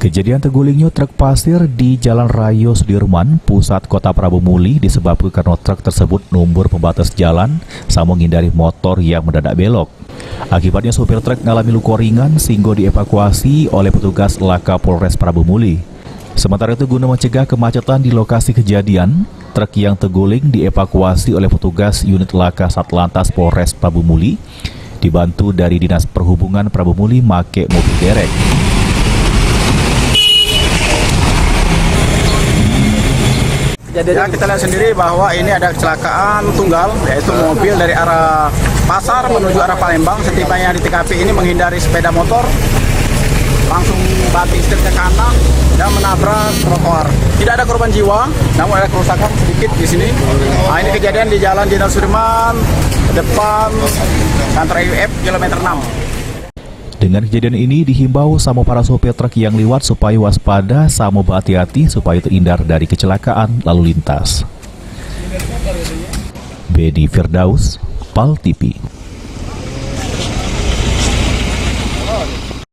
Kejadian tergulingnya truk pasir di Jalan Raya Sudirman, pusat kota Prabu Muli disebabkan karena truk tersebut nombor pembatas jalan sama menghindari motor yang mendadak belok. Akibatnya sopir truk mengalami luka ringan sehingga dievakuasi oleh petugas Laka Polres Prabu Muli. Sementara itu guna mencegah kemacetan di lokasi kejadian, truk yang terguling dievakuasi oleh petugas unit Laka Satlantas Polres Prabu Muli dibantu dari Dinas Perhubungan Prabu Muli make mobil derek. Ya, kita lihat sendiri bahwa ini ada kecelakaan tunggal, yaitu mobil dari arah pasar menuju arah Palembang. Setibanya di TKP ini menghindari sepeda motor, langsung banting setir ke kanan dan menabrak trotoar. Tidak ada korban jiwa, namun ada kerusakan sedikit di sini. Nah, ini kejadian di Jalan Jenderal Sudirman, depan kantor IUF, kilometer 6. Dengan kejadian ini dihimbau sama para sopir truk yang lewat supaya waspada sama berhati-hati supaya terhindar dari kecelakaan lalu lintas. Bedi Firdaus, PAL TV.